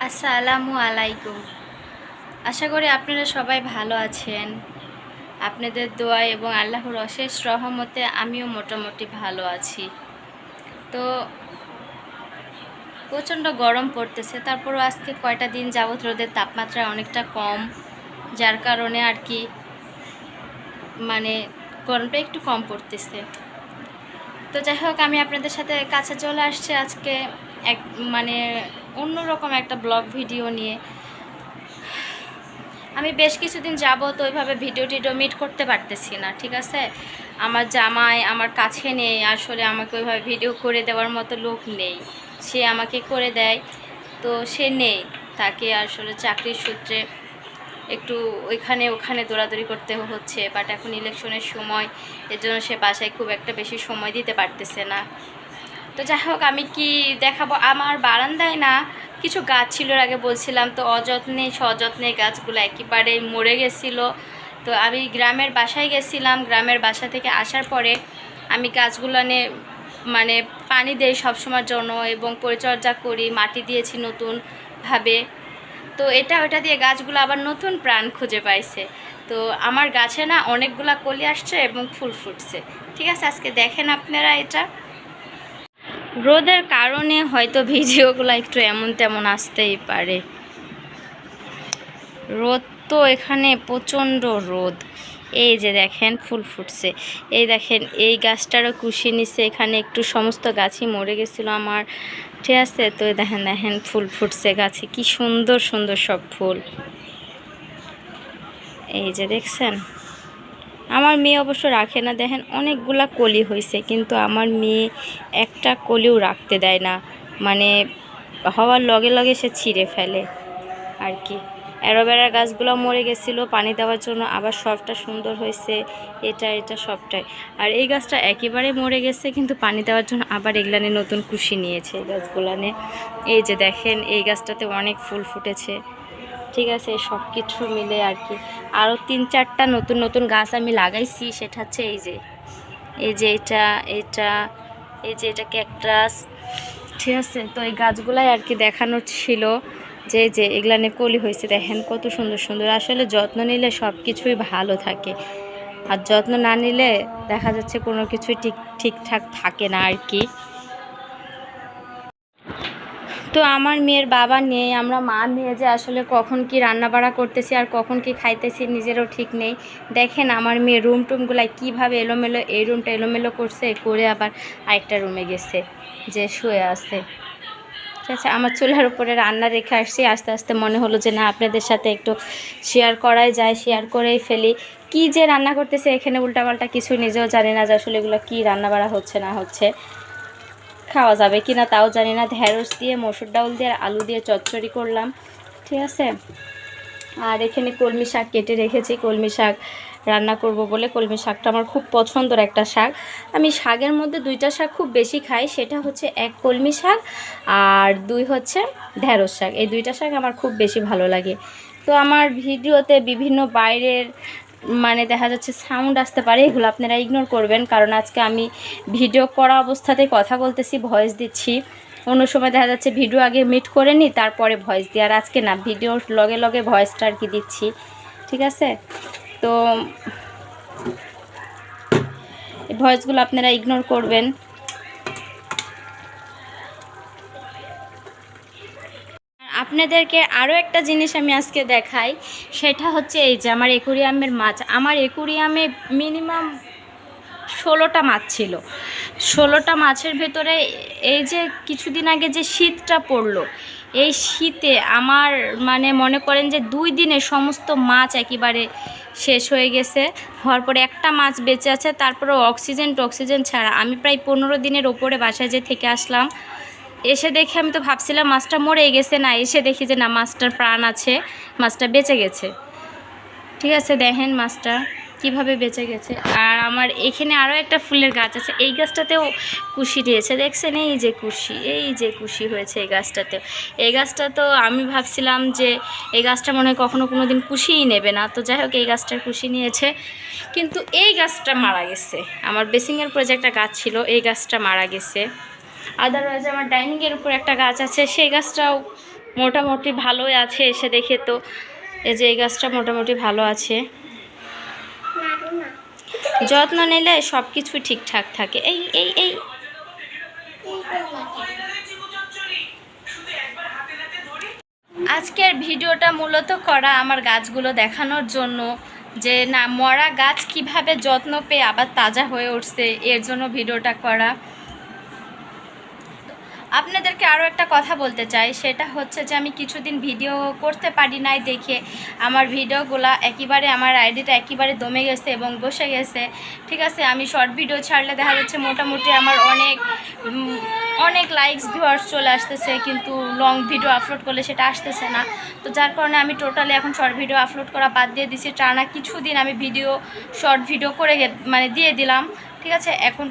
আসসালামু আলাইকুম। আশা করি আপনারা সবাই ভালো আছেন। আপনাদের দোয়া এবং আল্লাহর অশেষ রহমতে আমিও মোটামুটি ভালো আছি। তো প্রচণ্ড গরম পড়তেছে, তারপরও আজকে কয়টা দিন যাবৎ রোদের তাপমাত্রা অনেকটা কম, যার কারণে আর কি গরমটা একটু কম পড়তেছে। তো যাই হোক, আমি আপনাদের সাথে কাছে চলে আসছি আজকে এক অন্যরকম একটা ব্লগ ভিডিও নিয়ে। আমি বেশ কিছুদিন যাবত ওইভাবে ভিডিও মিট করতে পারতেছি না, ঠিক আছে। আমার জামাই আমার কাছে নেই, আসলে আমাকে ওইভাবে ভিডিও করে দেওয়ার মতো লোক নেই। সে আমাকে করে দেয়, তো সে নেই। তাকে আসলে চাকরির সূত্রে একটু ওখানে দৌড়াদৌড়ি করতে হচ্ছে, বাট এখন ইলেকশনের সময়, এর জন্য সে বাসায় খুব একটা বেশি সময় দিতে পারতেছে না। তো যাই হোক, আমি কি দেখাবো, আমার বারান্দায় না কিছু গাছ ছিল, আগে বলছিলাম তো, অযত্নে সযত্নে গাছগুলো একেবারে মরে গেছিলো। তো আমি গ্রামের বাসায় গেছিলাম, গ্রামের বাসা থেকে আসার পরে আমি গাছগুলো পানি দেই সবসময়ের জন্য এবং পরিচর্যা করি, মাটি দিয়েছি নতুনভাবে। তো ওটা দিয়ে গাছগুলো আবার নতুন প্রাণ খুঁজে পাইছে। তো আমার গাছে না অনেকগুলা কলি আসছে এবং ফুল ফুটছে। ঠিক আছে, আজকে দেখেন আপনারা। এটা রোদের কারণে হয়তো ভিডিওগুলো একটু এমন তেমন আসতেই পারে। রোদ তো এখানে প্রচণ্ড রোদ। এই যে দেখেন ফুল ফুটছে, এই দেখেন এই গাছটারও কুশি নিচ্ছে, এখানে একটু সমস্ত গাছই মরে গেছিলো আমার, ঠিক আছে। তো দেখেন দেখেন ফুল ফুটছে গাছে, কি সুন্দর সুন্দর সব ফুল। এই যে দেখছেন, আমার মেয়ে অবশ্য রাখে না, দেখেন অনেকগুলা কলি হয়েছে, কিন্তু আমার মেয়ে একটা কলিও রাখতে দেয় না, হওয়ার লগে লগে সে ছিঁড়ে ফেলে আর কি। অ্যালোভেরার গাছগুলো মরে গেছিলো পানি দেওয়ার জন্য, আবার সবটা সুন্দর হয়েছে, এটা সবটাই। আর এই গাছটা একেবারে মরে গেছে, কিন্তু পানি দেওয়ার জন্য আবার এগুলানে নতুন কুশি নিয়েছে এই গাছগুলানে। এই যে দেখেন এই গাছটাতে অনেক ফুল ফুটেছে, ঠিক আছে। সব কিছু মিলে আর কি আরও 3-4টা নতুন নতুন গাছ আমি লাগাইছি। সেটা হচ্ছে এই যে এটা ক্যাকটাস, ঠিক আছে। তো এই গাছগুলাই আর কি দেখানোর ছিল, যে এগুলানে কলি হয়েছে। দেখেন কত সুন্দর সুন্দর। আসলে যত্ন নিলে সব কিছুই ভালো থাকে, আর যত্ন না নিলে দেখা যাচ্ছে কোনো কিছুই ঠিকঠাক থাকে না আর কি। তো আমার মেয়ের বাবা নেই, আমরা মা নিয়ে যে আসলে কখন কি রান্না বাড়া করতেছি আর কখন কি খাইতেছি নিজেরও ঠিক নেই। দেখেন আমার মেয়ে রুম টুমগুলাই কীভাবে এলোমেলো, এই রুমটা এলোমেলো করছে, করে আবার আরেকটা রুমে গেছে যে শুয়ে আছে, ঠিক আছে। আমার চুলার উপরে রান্না রেখে আসছি, আস্তে আস্তে মনে হলো যে না, আপনাদের সাথে একটু শেয়ার করাই যায়, শেয়ার করেই ফেলি। কি যে রান্না করতেছে এখানে উল্টাপাল্টা কিছু, নিজেও জানি না যে আসলে এগুলো কী রান্না বাড়া হচ্ছে না হচ্ছে, খাওয়া যাবে কি না তাও জানি না। ঢেঁড়স দিয়ে, মসুর ডাউল দিয়ে আর আলু দিয়ে চচ্চড়ি করলাম, ঠিক আছে। আর এখানে কলমি শাক কেটে রেখেছি, কলমি শাক রান্না করব বলে। কলমি শাকটা আমার খুব পছন্দের একটা শাক। আমি শাকের মধ্যে 2টা শাক খুব বেশি খাই, সেটা হচ্ছে 1 কলমি শাক আর 2 হচ্ছে ঢেঁড়স শাক। এই 2টা শাক আমার খুব বেশি ভালো লাগে। তো আমার ভিডিওতে বিভিন্ন বাইরের দেখা যাচ্ছে সাউন্ড আসতে পারে, এগুলো আপনারা ইগনোর করবেন, কারণ আজকে আমি ভিডিও করা অবস্থাতেই কথা বলতেছি, ভয়েস দিচ্ছি। অন্য সময় দেখা যাচ্ছে ভিডিও আগে মিট করে নিই, তারপরে ভয়েস দিই, আর আজকে না, ভিডিওর লগে লগে ভয়েসটা আর কি দিচ্ছি, ঠিক আছে। তো এই ভয়েসগুলো আপনারা ইগনোর করবেন। আপনাদেরকে আরও একটা জিনিস আমি আজকে দেখাই, সেটা হচ্ছে এই যে আমার অ্যাকুরিয়ামের মাছ। আমার অ্যাকুরিয়ামে মিনিমাম 16টা মাছ ছিল। 16টা মাছের ভেতরে এই যে কিছুদিন আগে যে শীতটা পড়লো, এই শীতে আমার মনে করেন যে 2 দিনে সমস্ত মাছ একেবারে শেষ হয়ে গেছে। হওয়ার পরে একটা মাছ বেঁচে আছে, তারপরে অক্সিজেন ছাড়া আমি প্রায় 15 দিনের ওপরে বাসায় যে থেকে আসলাম। এসে দেখে আমি তো ভাবছিলাম মাছটা মরে গেছে, না, এসে দেখি যে না, মাছটার প্রাণ আছে, মাছটা বেঁচে গেছে, ঠিক আছে। দেখেন মাছটা কিভাবে বেঁচে গেছে। আর আমার এখানে আরও একটা ফুলের গাছ আছে, এই গাছটাতেও কুশি দিয়েছে, দেখছেন, এই যে কুশি হয়েছে এই গাছটাতেও। এই গাছটা তো আমি ভাবছিলাম যে এই গাছটা মনে হয় কখনো কোনো দিন কুশিই নেবে না। তো যাই হোক, এই গাছটার কুশি নিয়েছে, কিন্তু এই গাছটা মারা গেছে। আমার বেসিংয়ের উপরে যে একটা গাছ ছিল, এই গাছটা মারা গেছে। আদারওয়াইজ আমার ডাইনিংয়ের উপর একটা গাছ আছে, সেই গাছটাও মোটামুটি ভালোই আছে, এসে দেখে তো এই যে এই গাছটা মোটামুটি ভালো আছে। যত্ন নিলে সব কিছু ঠিকঠাক থাকে। এই এই এই আজকের ভিডিওটা মূলত করা আমার গাছগুলো দেখানোর জন্য, যে না মরা গাছ কিভাবে যত্ন পেয়ে আবার তাজা হয়ে উঠছে, এর জন্য ভিডিওটা করা। আপনাদেরকে আরও একটা কথা বলতে চাই, সেটা হচ্ছে যে আমি কিছুদিন ভিডিও করতে পারি নাই দেখে আমার ভিডিওগুলো একেবারে আমার আইডিটা একেবারে দমে গেছে এবং বসে গেছে। ঠিক আছে, আমি শর্ট ভিডিও ছাড়লে দেখা যাচ্ছে মোটামুটি আমার অনেক লাইকস ভিউয়ার্স চলে আসতেছে, কিন্তু লং ভিডিও আপলোড করলে সেটা আসতেছে না। তো যার কারণে আমি টোটালি এখন শর্ট ভিডিও আপলোড করা বাদ দিয়ে দিছি। টানা কিছুদিন আমি শর্ট ভিডিও করে দিয়ে দিলাম। ঠিক আছে, এখন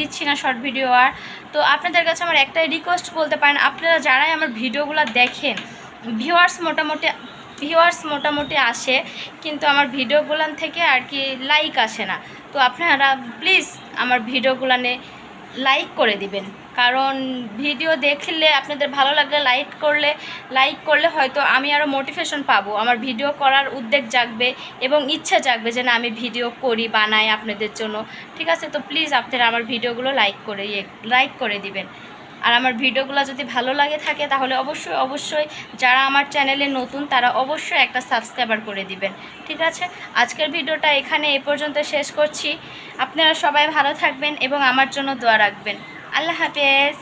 দিচ্ছি না শর্ট ভিডিও আর। তো আপনাদের কাছে আমার একটাই রিকোয়েস্ট বলতে পারেন, আপনারা যারাই আমার ভিডিওগুলো দেখেন, ভিউয়ার্স মোটামুটি আসে, কিন্তু আমার ভিডিওগুলান থেকে আর কি লাইক আসে না। তো আপনারা প্লিজ আমার ভিডিওগুলানে লাইক করে দিবেন, কারণ ভিডিও দেখলে আপনাদের ভালো লাগলে লাইক করলে হয়তো আমি আরও মোটিভেশন পাবো, আমার ভিডিও করার উদ্যোগ জাগবে এবং ইচ্ছা জাগবে যে না আমি ভিডিও করি, বানাই আপনাদের জন্য। ঠিক আছে, তো প্লিজ আপনারা আমার ভিডিওগুলো লাইক করে দিবেন। আর আমার ভিডিওগুলো যদি ভালো লাগে থাকে তাহলে অবশ্যই যারা আমার চ্যানেলে নতুন তারা অবশ্যই একটা সাবস্ক্রাইবার করে দিবেন। ঠিক আছে, আজকের ভিডিওটা এখানে এ পর্যন্ত শেষ করছি। আপনারা সবাই ভালো থাকবেন এবং আমার জন্য দোয়া রাখবেন। আল্লাহ হাফেজ।